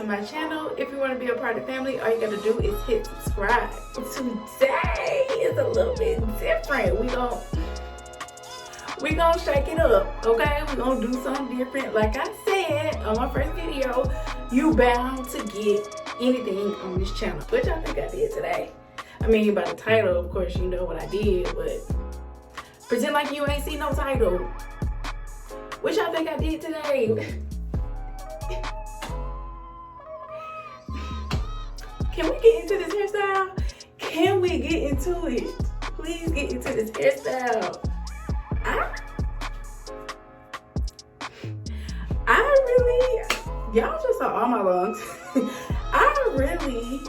my channel. If you want to be a part of the family, all you gotta do is hit subscribe. Today is a little bit different. We gonna shake it up, okay? We gonna do something different. Like I said on my first video, you bound to get anything on this channel, which I think I did today. I mean, by the title, of course, you know what I did, but pretend like you ain't seen no title, which I think I did today. Can we get into this hairstyle? Can we get into it? Please get into this hairstyle. I really, y'all just saw all my lungs. I really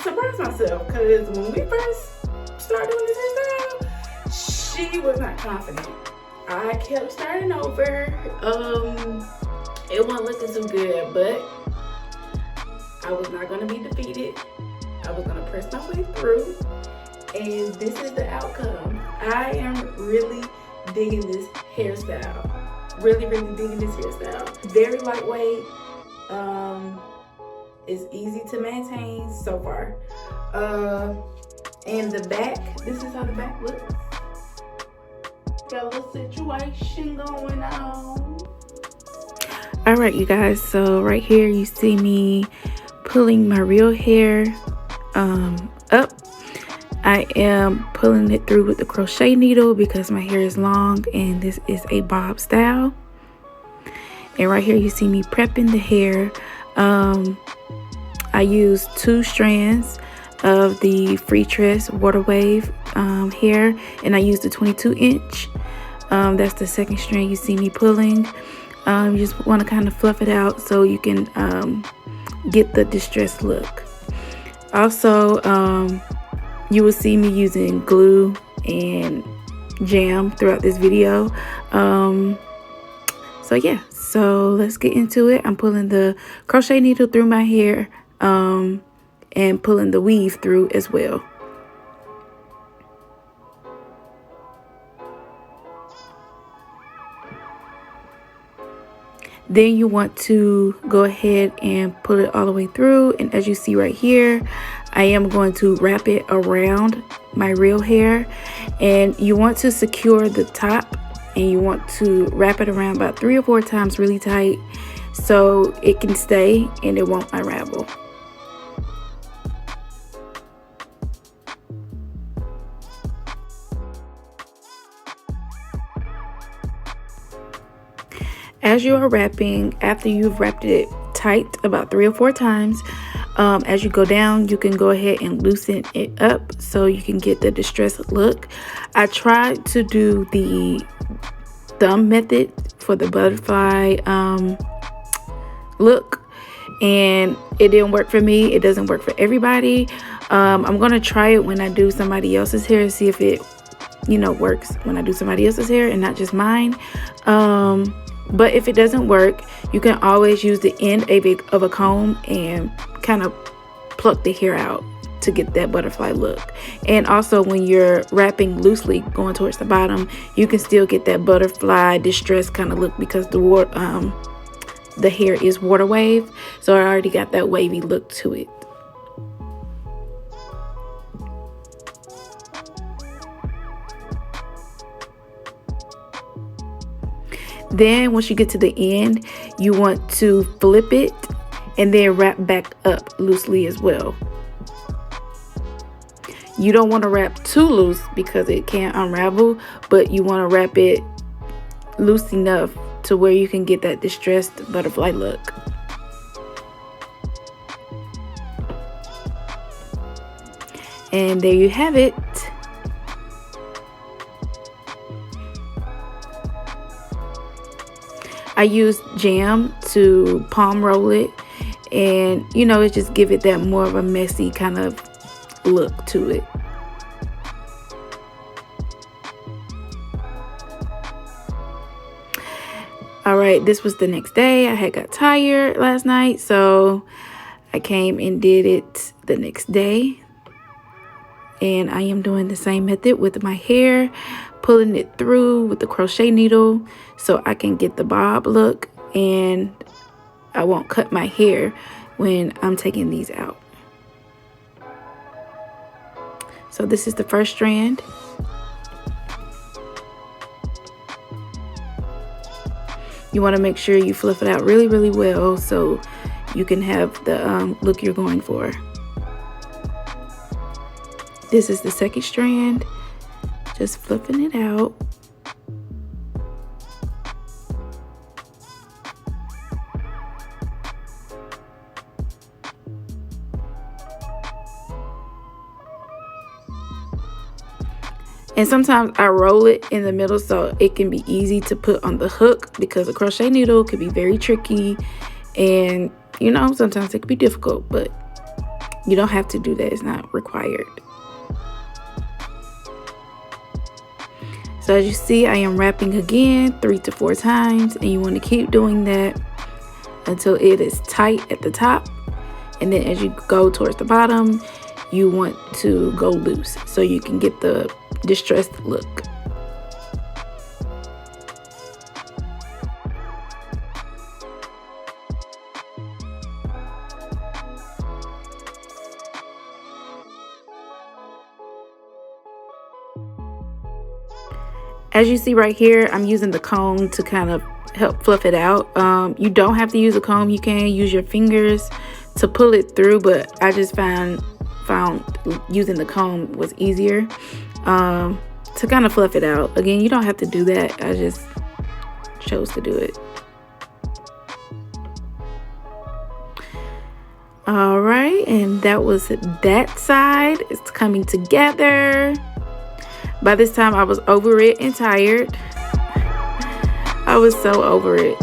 surprised myself because when we first started doing this hairstyle, she was not confident. I kept starting over. It wasn't looking so good, but I was not going to be defeated. I was going to press my way through, and this is the outcome. I am really digging this hairstyle. Really digging this hairstyle. Very lightweight. It's easy to maintain so far. And the back, this is how the back looks. Got a little situation going on. All right, you guys, so right here you see me pulling my real hair up. I am pulling it through with the crochet needle because my hair is long and this is a bob style. And right here you see me prepping the hair. I used 2 strands of the Freetress Waterwave hair, and I used the 22-inch. That's the second strand you see me pulling. You just want to kind of fluff it out so you can get the distressed look. Also, you will see me using glue and jam throughout this video. So yeah, so let's get into it. I'm pulling the crochet needle through my hair and pulling the weave through as well. Then you want to go ahead and pull it all the way through, and as you see right here, I am going to wrap it around my real hair, and you want to secure the top, and you want to wrap it around about 3 or 4 times really tight so it can stay and it won't unravel. As you are wrapping, after you've wrapped it tight about 3 or 4 times, as you go down, you can go ahead and loosen it up so you can get the distressed look. I tried to do the thumb method for the butterfly look, and it didn't work for me. It doesn't work for everybody. I'm gonna try it when I do somebody else's hair, see if it, you know, works when I do somebody else's hair and not just mine. But if it doesn't work, you can always use the end of a comb and kind of pluck the hair out to get that butterfly look. And also when you're wrapping loosely going towards the bottom, you can still get that butterfly distress kind of look because the hair is water wave. So I already got that wavy look to it. Then once you get to the end, you want to flip it and then wrap back up loosely as well. You don't want to wrap too loose because it can unravel, but you want to wrap it loose enough to where you can get that distressed butterfly look. And there you have it. I used jam to palm roll it, and you know, it just give it that more of a messy kind of look to it. All right, this was the next day. I had got tired last night, so I came and did it the next day. And I am doing the same method with my hair, pulling it through with the crochet needle so I can get the bob look. And I won't cut my hair when I'm taking these out. So this is the first strand. You want to make sure you fluff it out really, really well so you can have the look you're going for. This is the second strand. Just flipping it out. And sometimes I roll it in the middle so it can be easy to put on the hook, because a crochet needle could be very tricky, and you know, sometimes it can be difficult, but you don't have to do that. It's not required. So as you see, I am wrapping again 3 to 4 times, and you want to keep doing that until it is tight at the top. And then as you go towards the bottom, you want to go loose so you can get the distressed look. As you see right here, I'm using the comb to kind of help fluff it out. You don't have to use a comb. You can use your fingers to pull it through, but I just found using the comb was easier to kind of fluff it out. Again, you don't have to do that. I just chose to do it. All right, and that was that side. It's coming together. By this time, I was over it and tired. I was so over it.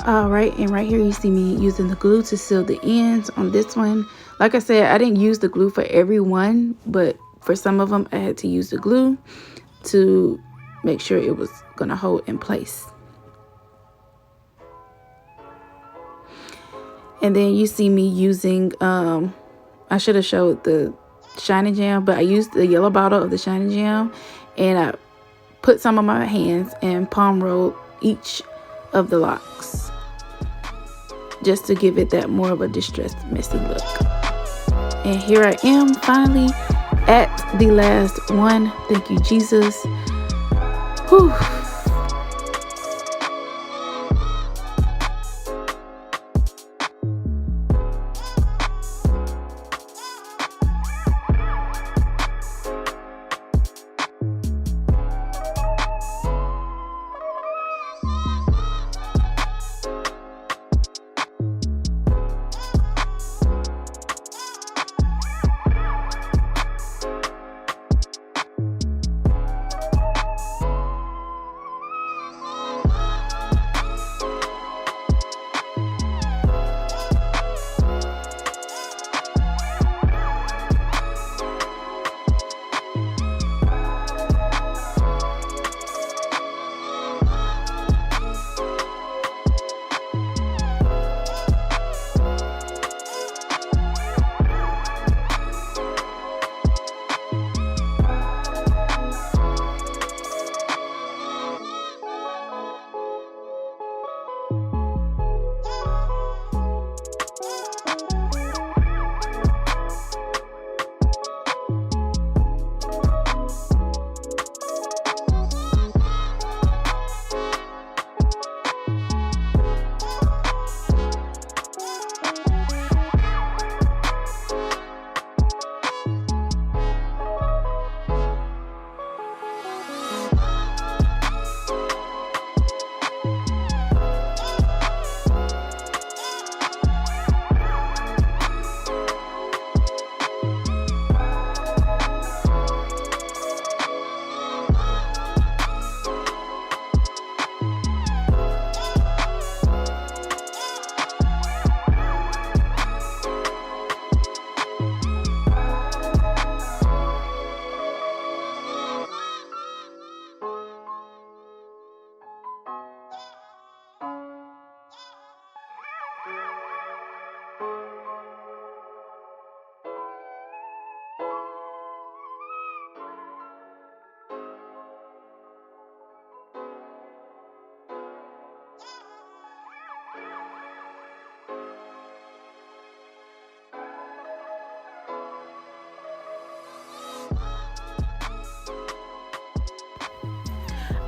All right, and right here you see me using the glue to seal the ends on this one. Like I said, I didn't use the glue for every one, but for some of them I had to use the glue to make sure it was gonna hold in place. And then you see me using, I should have showed the Shiny Jam, but I used the yellow bottle of the Shiny Jam, and I put some on my hands and palm rolled each of the locks, just to give it that more of a distressed, messy look. And here I am, finally at the last one. Thank you, Jesus. Whew.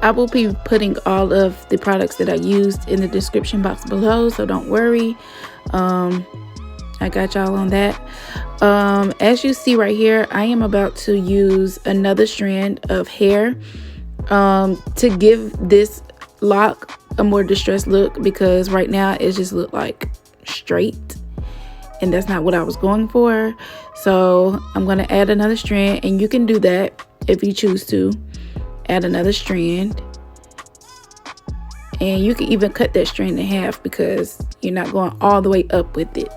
I will be putting all of the products that I used in the description box below, so don't worry. I got y'all on that. As you see right here, I am about to use another strand of hair to give this lock a more distressed look, because right now it just looked like straight, and that's not what I was going for. So I'm going to add another strand, and you can do that if you choose to. Add another strand, and you can even cut that strand in half because you're not going all the way up with it.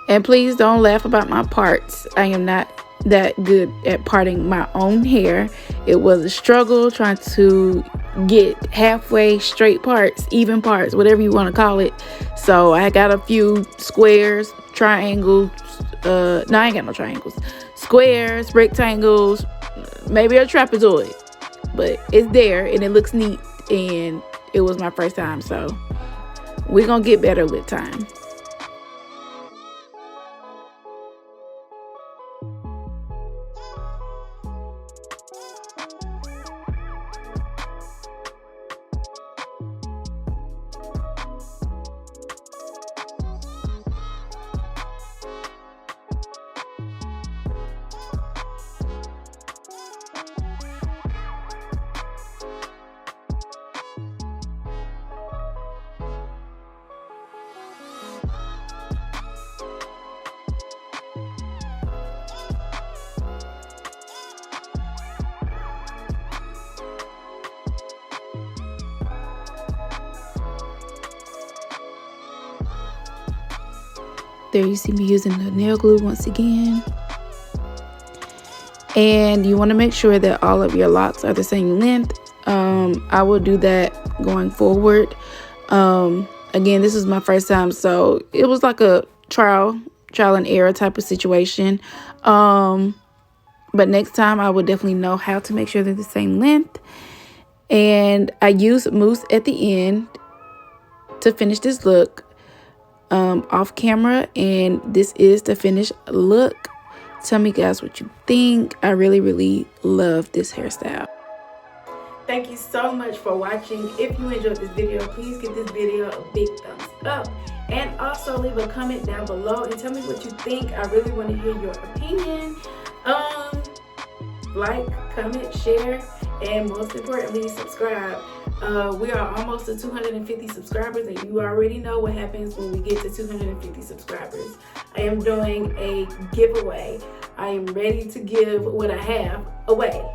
And please don't laugh about my parts. I am not that good at parting my own hair. It was a struggle trying to get halfway straight parts, even parts, whatever you want to call it. So I got a few squares, triangles, no, I ain't got no triangles, squares, rectangles, maybe a trapezoid, but it's there and it looks neat, and it was my first time, so we're gonna get better with time. There you see me using the nail glue once again. And you want to make sure that all of your locks are the same length. I will do that going forward. Again, this is my first time, so it was like a trial and error type of situation. But next time I will definitely know how to make sure they're the same length. And I use mousse at the end to finish this look off camera, and this is the finished look. Tell me guys what you think. I really love this hairstyle. Thank you so much for watching. If you enjoyed this video, please give this video a big thumbs up, and also leave a comment down below and tell me what you think. I really want to hear your opinion. Like, comment, share, and most importantly, subscribe. We are almost to 250 subscribers, and you already know what happens when we get to 250 subscribers. I am doing a giveaway. I am ready to give what I have away.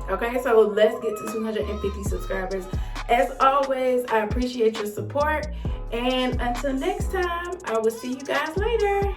Okay, so let's get to 250 subscribers. As always, I appreciate your support, and until next time, I will see you guys later.